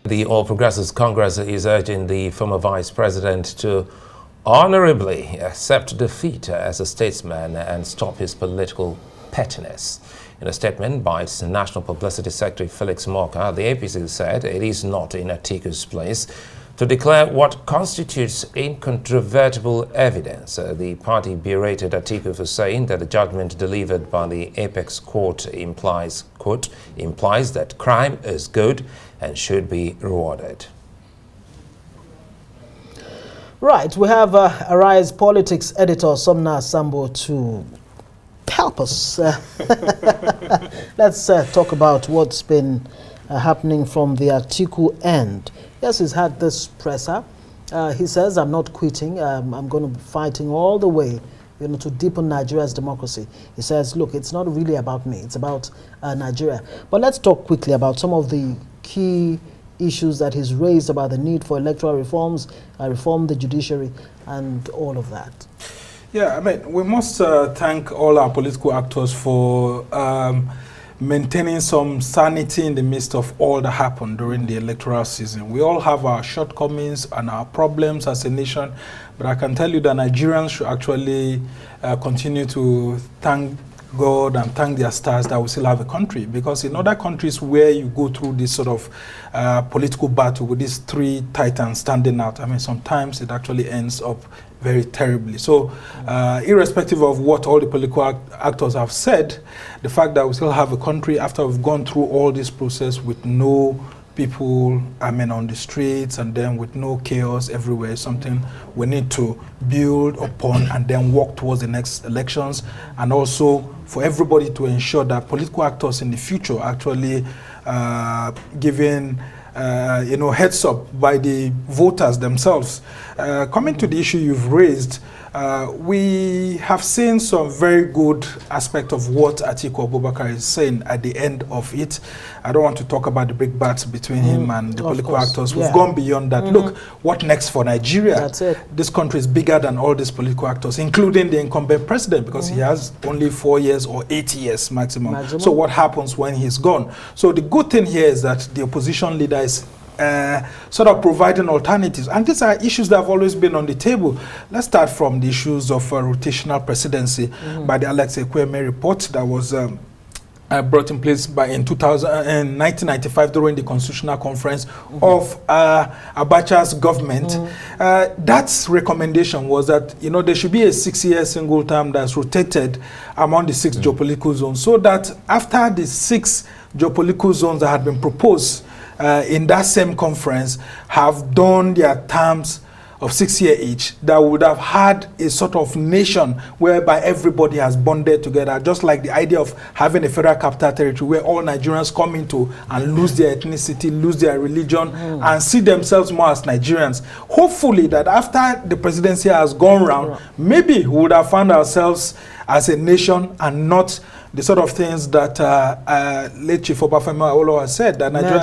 The All Progressives Congress is urging the former vice president to honorably accept defeat as a statesman and stop his political pettiness. In a statement by its National Publicity Secretary Felix Morka, the APC said it is not in Atiku's place to declare what constitutes incontrovertible evidence. The party berated Atiku for saying that the judgment delivered by the Apex Court implies, quote, implies that crime is good and should be rewarded. Right, we have Arise Politics editor Sumner Sambo to help us. Let's talk about what's been happening from the Atiku end. Yes, he's had this presser. He says, I'm not quitting. I'm going to be fighting all the way, to deepen Nigeria's democracy. He says, look, it's not really about me. It's about Nigeria. But let's talk quickly about some of the key issues that he's raised about the need for electoral reforms, reform the judiciary, and all of that. Yeah, I mean, we must thank all our political actors for maintaining some sanity in the midst of all that happened during the electoral season. We all have our shortcomings and our problems as a nation, but I can tell you that Nigerians should actually continue to thank God and thank their stars that we still have a country, because in other countries where you go through this sort of political battle with these three titans standing out, I mean, sometimes it actually ends up very terribly. So irrespective of what all the political actors have said, the fact that we still have a country after we've gone through all this process with no people, I mean, on the streets, and then with no chaos everywhere, is something we need to build upon and then work towards the next elections, and also for everybody to ensure that political actors in the future actually giving heads up by the voters themselves. Coming to the issue you've raised, we have seen some very good aspect of what Atiku Abubakar is saying at the end of it. I don't want to talk about the big bats between him and the political actors. We've gone beyond that. Look, what next for Nigeria? That's it. This country is bigger than all these political actors, including the incumbent president, because he has only 4 years or 8 years maximum. So what happens when he's gone? So the good thing here is that the opposition leader is sort of providing alternatives, and these are issues that have always been on the table. Let's start from the issues of rotational presidency by the Alex Ekweme report that was brought in place in 1995 during the Constitutional Conference of Abacha's government. That recommendation was that there should be a 6-year single term that's rotated among the 6 geopolitical zones, so that after the 6 geopolitical zones that had been proposed in that same conference have done their terms of 6 years each, that would have had a sort of nation whereby everybody has bonded together, just like the idea of having a federal capital territory where all Nigerians come into and lose their ethnicity, lose their religion, and see themselves more as Nigerians. Hopefully that after the presidency has gone round, maybe we would have found ourselves as a nation and not the sort of things that late Chief Obafemi Awolowo has said, that Nigeria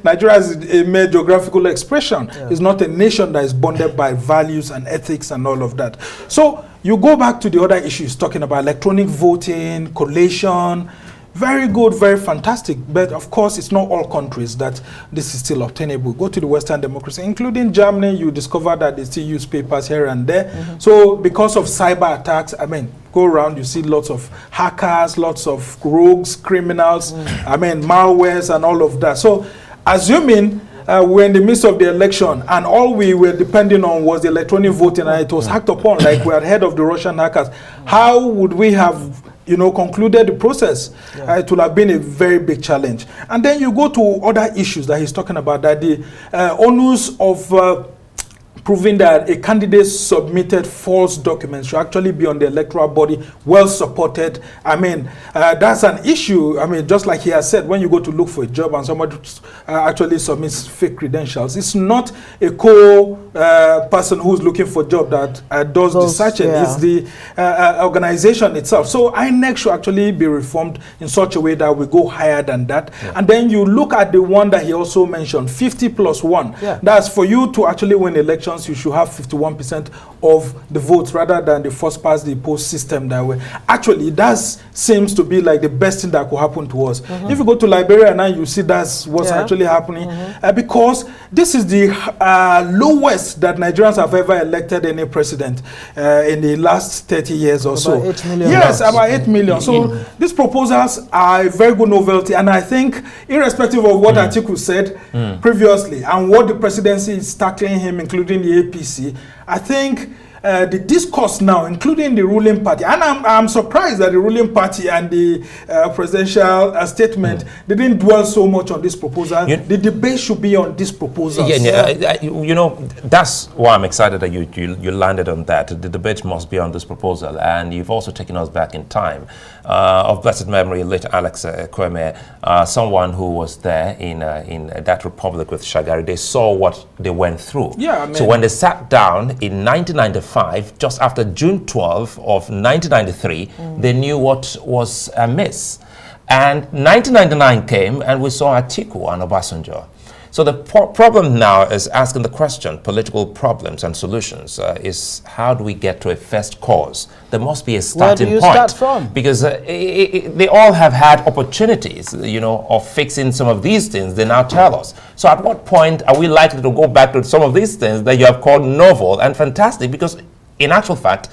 Nigeria is a mere geographical expression. It's not a nation that is bonded by values and ethics and all of that. So you go back to the other issues, talking about electronic voting, collation. Very good, very fantastic, but of course it's not all countries that this is still obtainable. Go to the Western democracy, including Germany, you discover that they still use papers here and there. So because of cyber attacks, I mean, go around, you see lots of hackers, lots of rogues, criminals, I mean, malwares and all of that. So assuming we're in the midst of the election and all we were depending on was the electronic voting and it was hacked upon, like we had heard of the Russian hackers, how would we have concluded the process? It would have been a very big challenge. And then you go to other issues that he's talking about, that the onus of proving that a candidate submitted false documents should actually be on the electoral body, well supported. I mean, that's an issue. I mean, just like he has said, when you go to look for a job and somebody actually submits fake credentials, it's not a person who's looking for a job that does the searching. It's the organization itself. So INEC should actually be reformed in such a way that we go higher than that. And then you look at the one that he also mentioned, 50+1. That's for you to actually win elections, you should have 51% of the votes rather than the first past the post system that way. Actually, that's seems to be like the best thing that could happen to us. If you go to Liberia now, you see that's what's actually happening, because this is the lowest that Nigerians have ever elected any president in the last 30 years or so. 8 million. Yes, about 8 million. So these proposals are a very good novelty, and I think irrespective of what Atiku said previously and what the presidency is tackling him, including the APC, I think the discourse now, including the ruling party, and I'm surprised that the ruling party and the presidential statement didn't dwell so much on this proposal. The debate should be on this proposal. You know, that's why I'm excited that you landed on that. The debate must be on this proposal, and you've also taken us back in time. Of blessed memory, late Alex Kweme, someone who was there in that republic with Shagari, they saw what they went through. Yeah, I mean, so when they sat down in 1995, just after June 12 of 1993, they knew what was amiss. And 1999 came, and we saw Atiku and Obasanjo. So the problem now is asking the question, political problems and solutions, is how do we get to a first cause? There must be a starting point. Where do you start from? Because they all have had opportunities, you know, of fixing some of these things. They now tell us. So at what point are we likely to go back to some of these things that you have called novel and fantastic? Because in actual fact,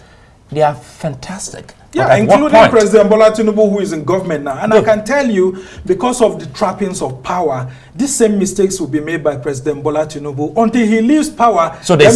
they are fantastic. Yeah, including President Bola Tinubu, who is in government now. And I can tell you, because of the trappings of power, these same mistakes will be made by President Bola Tinubu until he leaves power. So do they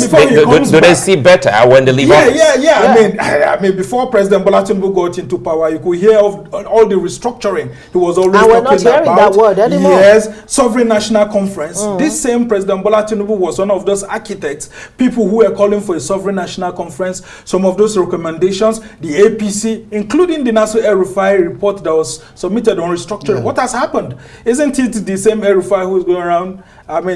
see better when they leave office? I mean, before President Bola Tinubu got into power, you could hear of all the restructuring he was always talking about. And we're not hearing that word anymore. Yes, Sovereign National Conference. This same President Bola Tinubu was one of those architects, people who were calling for a Sovereign National Conference. Some of those recommendations, the APC, including the National El-Rufai report that was submitted on restructuring. What has happened? Isn't it the same El-Rufai who's going around,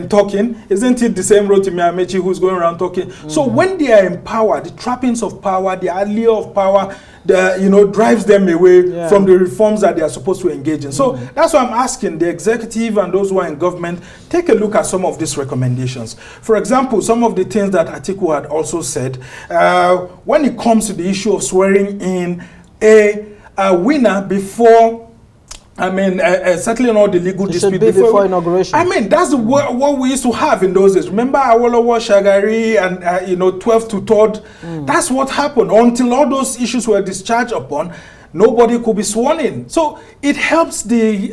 talking? Isn't it the same Rotimi Amechi who's going around talking? So when they are in power, the trappings of power, the allure of power, drives them away from the reforms that they are supposed to engage in. So that's why I'm asking the executive and those who are in government, take a look at some of these recommendations. For example, some of the things that Atiku had also said, when it comes to the issue of swearing in a winner before, settling all the legal disputes before inauguration. That's what we used to have in those days. Remember Awolowo, Shagari, and 12th to 3rd. That's what happened until all those issues were discharged upon. Nobody could be sworn in. So it helps the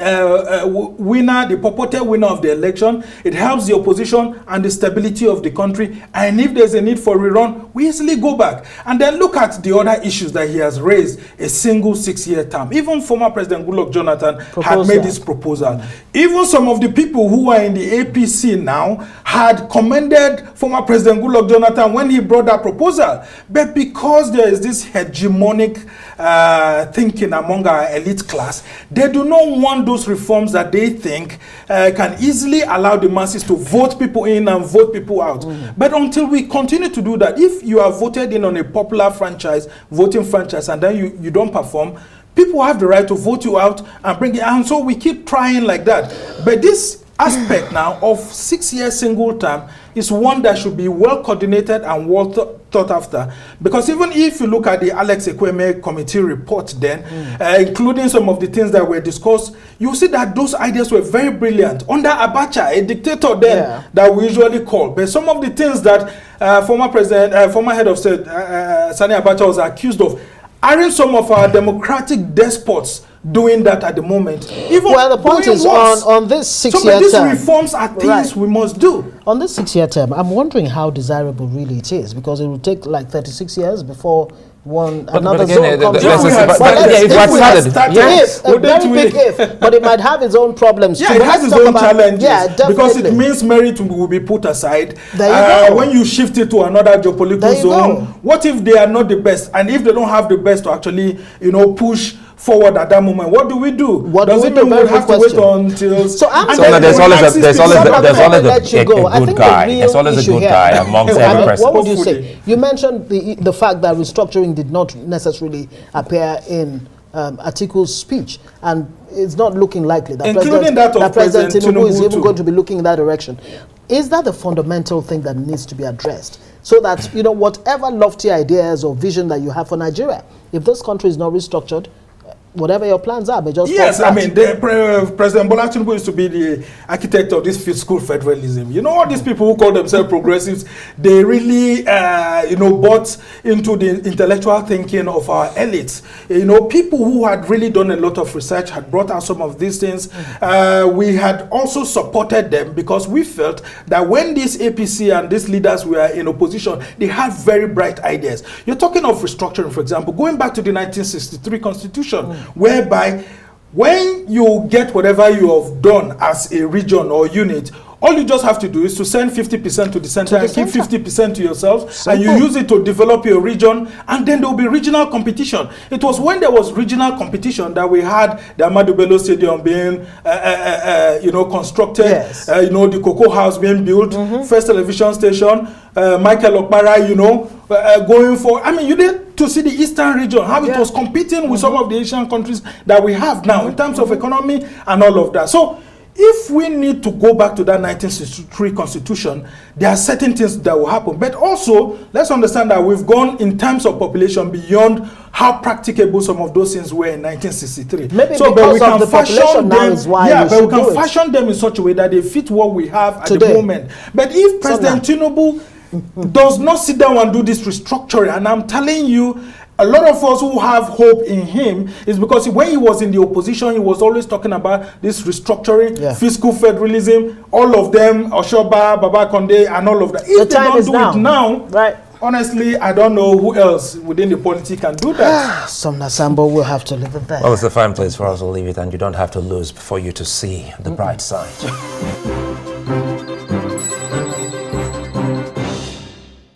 winner, the purported winner of the election. It helps the opposition and the stability of the country. And if there's a need for rerun, we easily go back. And then look at the other issues that he has raised, a single 6-year term. Even former President Goodluck Jonathan had made this proposal. Even some of the people who are in the APC now had commended former President Goodluck Jonathan when he brought that proposal. But because there is this hegemonic thinking among our elite class, they do not want those reforms that they think can easily allow the masses to vote people in and vote people out. But until we continue to do that, if you are voted in on a popular voting franchise, and then you don't perform, people have the right to vote you out and bring it. And so we keep trying like that. But this aspect now of 6-year single term is one that should be well coordinated and well thought after. Because even if you look at the Alex Ekweme committee report then, including some of the things that were discussed, you see that those ideas were very brilliant. Under Abacha, a dictator then, that we usually call. But some of the things that former head of state, Sani Abacha, was accused of, aren't some of our democratic despots doing that at the moment? Even the point is on this 6-year term. So these reforms are things we must do. On this 6-year term, I'm wondering how desirable really it is, because it will take like 36 years before another zone comes out. If, a very big if, but it might have its own problems. Yeah, it has its own challenges, because it means merit will be put aside. When you shift it to another geopolitical zone, what if they are not the best, and if they don't have the best to actually push forward at that moment? What do we do? Does it mean we'll have to wait until? So there's always a good guy. There's always a good guy amongst every person. What would you say? You mentioned the fact that restructuring did not necessarily appear in Atiku's speech, and it's not looking likely that President Tinubu is even going to be looking in that direction. Is that the fundamental thing that needs to be addressed? So that, whatever lofty ideas or vision that you have for Nigeria, if this country is not restructured, whatever your plans are, but just yes, I mean, President Bola Tinubu used to be the architect of this fiscal federalism. You know, all these people who call themselves progressives, they really, you know, bought into the intellectual thinking of our elites. You know, people who had really done a lot of research had brought out some of these things. We had also supported them because we felt that when these APC and these leaders were in opposition, they had very bright ideas. You're talking of restructuring, for example, going back to the 1963 Constitution, whereby when you get whatever you have done as a region or unit, all you just have to do is to send 50% to the center and keep 50% to yourself. Simple. And you use it to develop your region, and then there will be regional competition. It was when there was regional competition that we had the Ahmadu Bello Stadium being you know, constructed, yes. You know, the Cocoa House being built, first television station, Michael Okpara, you know, going for, I mean, you need to see the Eastern region, how it was competing with some of the Asian countries that we have now in terms of economy and all of that. So if we need to go back to that 1963 Constitution, there are certain things that will happen. But also, let's understand that we've gone in terms of population beyond how practicable some of those things were in 1963. Maybe so, because of the population now is why but we can fashion them in such a way that they fit what we have at the moment. But if President Tinubu does not sit down and do this restructuring, and I'm telling you, a lot of us who have hope in him is because when he was in the opposition, he was always talking about this restructuring, fiscal federalism, all of them, Oshoba, Baba Konde, and all of that. If they don't do it now, right? Honestly, I don't know who else within the polity can do that. Sumner Sambo will have to live it there. Well, it's a fine place for us to leave it, and you don't have to lose for you to see the bright side.